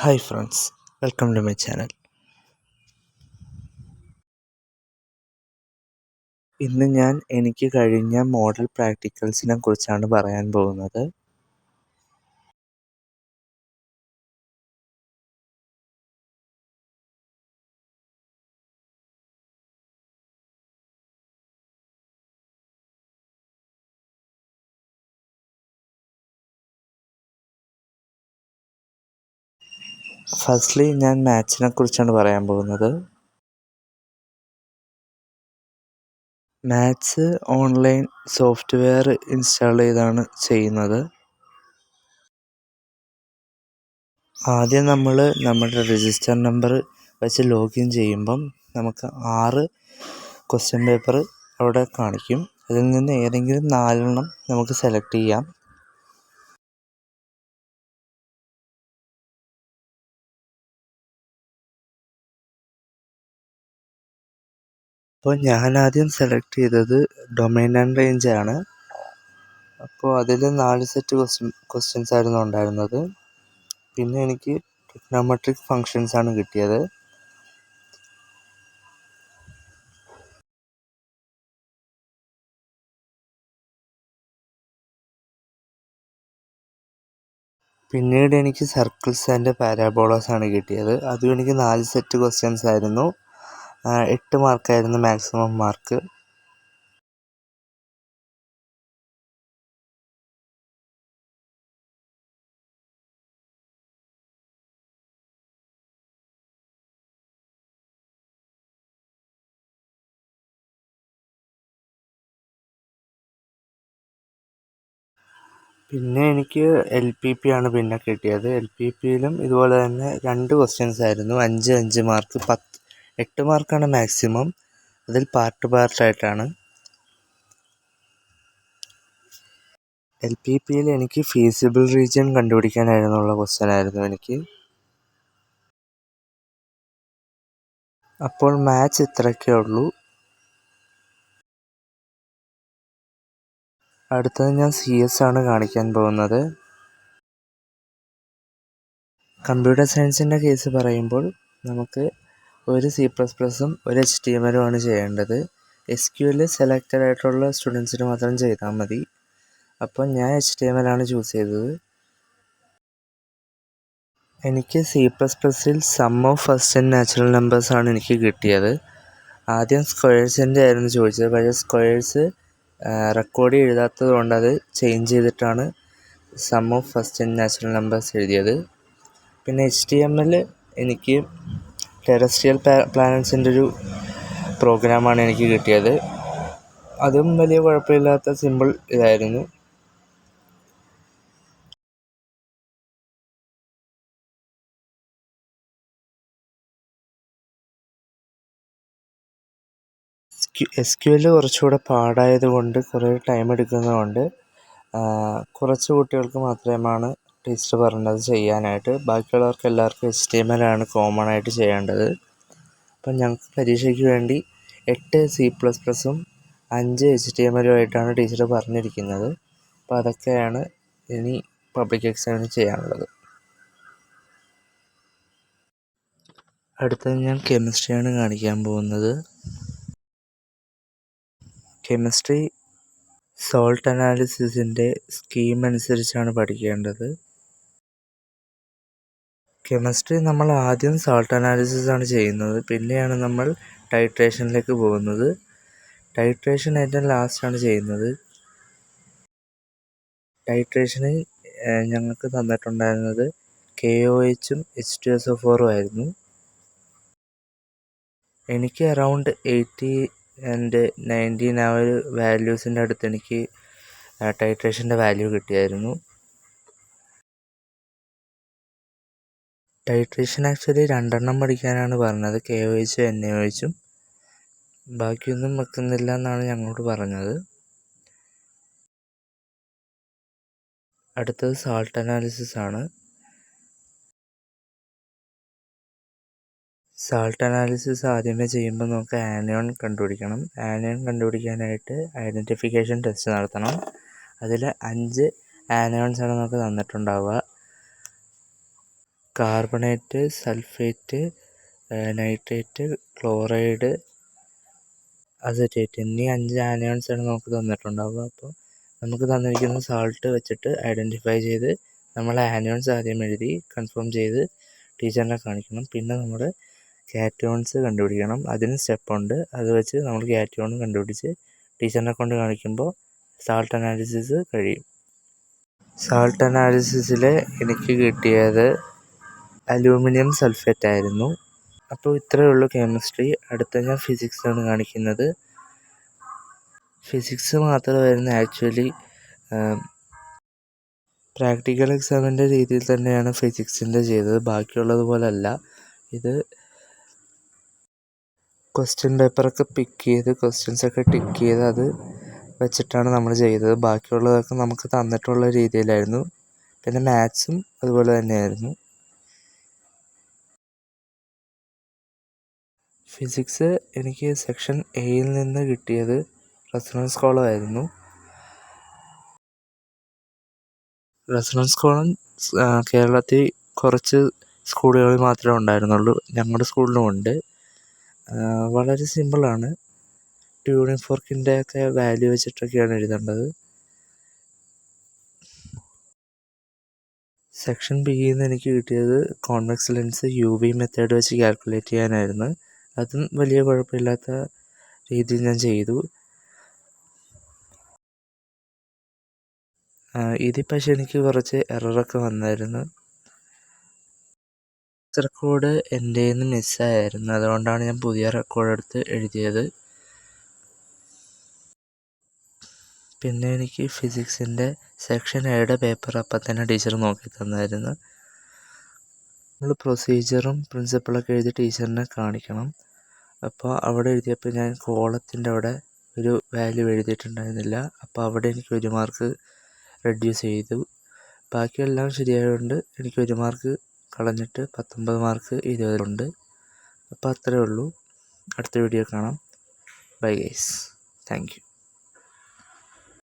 Hi friends, welcome to my channel. ഇന്ന് ഞാൻ എനിക്ക് കഴിഞ്ഞ മോഡൽ പ്രാക്ടിക്കൽസിനെ കുറിച്ചാണ് പറയാൻ പോകുന്നത്. ഫസ്റ്റ്ലി ഞാൻ മാത്സിനെ കുറിച്ചാണ് പറയാൻ പോകുന്നത്. മാത്സ് ഓൺലൈൻ സോഫ്റ്റ്വെയർ ഇൻസ്റ്റാൾ ചെയ്താണ് ചെയ്യുന്നത്. ആദ്യം നമ്മൾ നമ്മുടെ രജിസ്റ്റർ നമ്പർ വെച്ച് ലോഗിൻ ചെയ്യുമ്പം നമുക്ക് 6 ക്വസ്റ്റ്യൻ പേപ്പർ അവിടെ കാണിക്കും. അതിൽ നിന്ന് ഏതെങ്കിലും 4 നമുക്ക് സെലക്ട് ചെയ്യാം. അപ്പോൾ ഞാൻ ആദ്യം സെലക്ട് ചെയ്തത് ഡൊമൈൻ ആൻഡ് റേഞ്ച് ആണ്. അപ്പോൾ അതിൽ 4 സെറ്റ് ക്വസ്റ്റ്യൻസ് ആയിരുന്നു ഉണ്ടായിരുന്നത്. പിന്നെ എനിക്ക് ട്രിഗ്നോമെട്രിക് ഫങ്ഷൻസ് ആണ് കിട്ടിയത്. പിന്നീട് എനിക്ക് സർക്കിൾസ് ആൻഡ് പാരാബോളാസ് ആണ് കിട്ടിയത്. അതും എനിക്ക് 4 സെറ്റ് ക്വസ്റ്റ്യൻസ് ആയിരുന്നു. 8 മാർക്കായിരുന്നു മാക്സിമം മാർക്ക്. പിന്നെ എനിക്ക് LPP ആണ് പിന്നെ കിട്ടിയത്. LPPയിലും ഇതുപോലെ തന്നെ 2 ക്വസ്റ്റ്യൻസ് ആയിരുന്നു. 5 മാർക്ക്, 8 മാർക്കാണ് മാക്സിമം. അതിൽ പാർട്ടായിട്ടാണ്. LPPയിൽ എനിക്ക് ഫീസിബിൾ റീജിയൻ കണ്ടുപിടിക്കാനായിരുന്നുള്ള ക്വസ്റ്റ്യൻ ആയിരുന്നു എനിക്ക്. അപ്പോൾ മാത്സ് ഇത്രയൊക്കെ ഉള്ളൂ. അടുത്തത് ഞാൻ CS ആണ് കാണിക്കാൻ പോകുന്നത്. കമ്പ്യൂട്ടർ സയൻസിൻ്റെ കേസ് പറയുമ്പോൾ നമുക്ക് ഒരു C++ഉം ഒരു HTML ആണ് ചെയ്യേണ്ടത്. SQL സെലക്റ്റഡ് ആയിട്ടുള്ള സ്റ്റുഡൻസിന് മാത്രം ചെയ്താൽ മതി. അപ്പോൾ ഞാൻ HTML ആണ് ചൂസ് ചെയ്തത്. എനിക്ക് C++ൽ sum of first and natural numbers ആണ് എനിക്ക് കിട്ടിയത്. ആദ്യം സ്ക്വയേഴ്സിൻ്റെ ആയിരുന്നു ചോദിച്ചത്. പക്ഷേ സ്ക്വയേഴ്സ് റെക്കോർഡ് എഴുതാത്തത് കൊണ്ട് അത് ചേഞ്ച് ചെയ്തിട്ടാണ് sum of first and natural numbers എഴുതിയത്. പിന്നെ HTML എനിക്ക് ടെറസ്ട്രിയൽ പ്ലാനറ്റ്സിൻ്റെ ഒരു പ്രോഗ്രാമാണ് എനിക്ക് കിട്ടിയത്. അതും വലിയ കുഴപ്പമില്ലാത്ത സിമ്പിൾ ഇതായിരുന്നു. SQL കുറച്ചുകൂടെ പാടായതുകൊണ്ട് കുറേ ടൈം എടുക്കുന്നതുകൊണ്ട് കുറച്ച് കുട്ടികൾക്ക് മാത്രമാണ് ടീച്ചർ പറഞ്ഞത് ചെയ്യാനായിട്ട്. ബാക്കിയുള്ളവർക്ക് എല്ലാവർക്കും HTML ആണ് കോമൺ ആയിട്ട് ചെയ്യേണ്ടത്. അപ്പം ഞങ്ങൾക്ക് പരീക്ഷയ്ക്ക് വേണ്ടി 8 C++ഉം 5 HTML ആയിട്ടാണ് ടീച്ചർ പറഞ്ഞിരിക്കുന്നത്. അപ്പോൾ അതൊക്കെയാണ് ഇനി പബ്ലിക് എക്സാമിന് ചെയ്യാനുള്ളത്. അടുത്തത് ഞാൻ കെമിസ്ട്രിയാണ് കാണിക്കാൻ പോകുന്നത്. കെമിസ്ട്രി സോൾട്ട് അനാലിസിസിൻ്റെ സ്കീം അനുസരിച്ചാണ് പഠിക്കേണ്ടത്. കെമിസ്ട്രി നമ്മൾ ആദ്യം സോൾട്ട് അനാലിസിസ് ആണ് ചെയ്യുന്നത്. പിന്നെയാണ് നമ്മൾ ടൈട്രേഷനിലേക്ക് പോകുന്നത്. ടൈട്രേഷൻ ഏറ്റവും ലാസ്റ്റാണ് ചെയ്യുന്നത്. ടൈട്രേഷന് ഞങ്ങൾക്ക് തന്നിട്ടുണ്ടായിരുന്നത് KOHഉം H2SO4 ആയിരുന്നു. എനിക്ക് അറൗണ്ട് 80 ആൻഡ് 19 ആ ഒരു വാല്യൂസിൻ്റെ അടുത്ത് എനിക്ക് ടൈട്രേഷൻ്റെ വാല്യൂ കിട്ടിയായിരുന്നു. ടൈട്രേഷൻ ആക്ച്വലി 2 പഠിക്കാനാണ് പറഞ്ഞത്, KOHഉം NaOHഉം. ബാക്കിയൊന്നും വെക്കുന്നില്ല എന്നാണ് ഞങ്ങളോട് പറഞ്ഞത്. അടുത്തത് സാൾട്ട് അനാലിസിസ് ആണ്. സാൾട്ട് അനാലിസിസ് ആദ്യമേ ചെയ്യുമ്പോൾ നമുക്ക് ആനയോൺ കണ്ടുപിടിക്കണം. ആനയോൺ കണ്ടുപിടിക്കാനായിട്ട് ഐഡൻറ്റിഫിക്കേഷൻ ടെസ്റ്റ് നടത്തണം. അതിൽ 5 ആനയോൺസാണ് നമുക്ക് തന്നിട്ടുണ്ടാവുക. Carbonate, sulphate, nitrate, chloride, acetate എന്നീ 5 ആനയോൺസാണ് നമുക്ക് തന്നിട്ടുണ്ടാവുക. അപ്പോൾ നമുക്ക് തന്നിരിക്കുന്ന സാൾട്ട് വെച്ചിട്ട് ഐഡൻറ്റിഫൈ ചെയ്ത് നമ്മൾ ആനയോൺസ് ആദ്യം എഴുതി കൺഫേം ചെയ്ത് ടീച്ചറിനെ കാണിക്കണം. പിന്നെ നമ്മൾ കാറ്റയോൺസ് കണ്ടുപിടിക്കണം. അതിന് സ്റ്റെപ്പുണ്ട്. അത് വെച്ച് നമ്മൾ കാറ്റയോൺ കണ്ടുപിടിച്ച് ടീച്ചറിനെ കൊണ്ട് കാണിക്കുമ്പോൾ സാൾട്ട് അനാലിസിസ് കഴിയും. സാൾട്ട് അനാലിസിസിൽ എനിക്ക് കിട്ടിയത് അലൂമിനിയം സൾഫേറ്റ് ആയിരുന്നു. അപ്പോൾ ഇത്രയേ ഉള്ളൂ കെമിസ്ട്രി. അടുത്ത ഞാൻ ഫിസിക്സാണ് കാണിക്കുന്നത്. ഫിസിക്സ് മാത്രമായിരുന്നു ആക്ച്വലി പ്രാക്ടിക്കൽ എക്സാമിൻ്റെ രീതിയിൽ തന്നെയാണ് ഫിസിക്സിൻ്റെ ചെയ്തത്. ബാക്കിയുള്ളതുപോലെ അല്ല. ഇത് ക്വസ്റ്റ്യൻ പേപ്പറൊക്കെ പിക്ക് ചെയ്ത് ക്വസ്റ്റ്യൻസൊക്കെ ടിക്ക് ചെയ്ത് അത് വെച്ചിട്ടാണ് നമ്മൾ ചെയ്തത്. ബാക്കിയുള്ളതൊക്കെ നമുക്ക് തന്നിട്ടുള്ള രീതിയിലായിരുന്നു. പിന്നെ മാത്സും അതുപോലെ തന്നെയായിരുന്നു. ഫിസിക്സ് എനിക്ക് സെക്ഷൻ എയിൽ നിന്ന് കിട്ടിയത് റെസൊണൻസ് കോളം ആയിരുന്നു. റെസൊണൻസ് കോളം കേരളത്തിൽ കുറച്ച് സ്കൂളുകളിൽ മാത്രമേ ഉണ്ടായിരുന്നുള്ളൂ. ഞങ്ങളുടെ സ്കൂളിലും ഉണ്ട്. വളരെ സിമ്പിളാണ്. ട്യൂണിംഗ് ഫോർക്കിൻ്റെ ഒക്കെ വാല്യൂ വെച്ചിട്ടൊക്കെയാണ് എഴുതേണ്ടത്. സെക്ഷൻ ബിയിൽ നിന്ന് എനിക്ക് കിട്ടിയത് കോൺവെക്സ് ലെൻസ് UV മെത്തേഡ് വെച്ച് കാൽക്കുലേറ്റ് ചെയ്യാനായിരുന്നു. അതും വലിയ കുഴപ്പമില്ലാത്ത രീതിയിൽ ഞാൻ ചെയ്തു. ഇതിൽ പക്ഷേ എനിക്ക് കുറച്ച് എററൊക്കെ വന്നായിരുന്നു. റെക്കോർഡ് എൻ്റെ നിന്ന് മിസ്സായിരുന്നു. അതുകൊണ്ടാണ് ഞാൻ പുതിയ റെക്കോർഡ് എടുത്ത് എഴുതിയത്. പിന്നെ എനിക്ക് ഫിസിക്സിൻ്റെ സെക്ഷൻ എയുടെ പേപ്പർ അപ്പം തന്നെ ടീച്ചർ നോക്കി തന്നായിരുന്നു. നമ്മൾ പ്രൊസീജിയറും പ്രിൻസിപ്പളൊക്കെ എഴുതി ടീച്ചറിനെ കാണിക്കണം. അപ്പോൾ അവിടെ എഴുതിയപ്പോൾ ഞാൻ കോളത്തിൻ്റെ അവിടെ ഒരു വാല്യൂ എഴുതിയിട്ടുണ്ടായിരുന്നില്ല. അപ്പോൾ അവിടെ എനിക്ക് 1 മാർക്ക് റെഡ്യൂസ് ചെയ്തു. ബാക്കിയെല്ലാം ശരിയായതുകൊണ്ട് എനിക്ക് 1 മാർക്ക് കളഞ്ഞിട്ട് 19 മാർക്ക് 20 അപ്പോൾ അത്രയേ ഉള്ളൂ. അടുത്ത വീഡിയോ കാണാം. Bye guys. Thank you.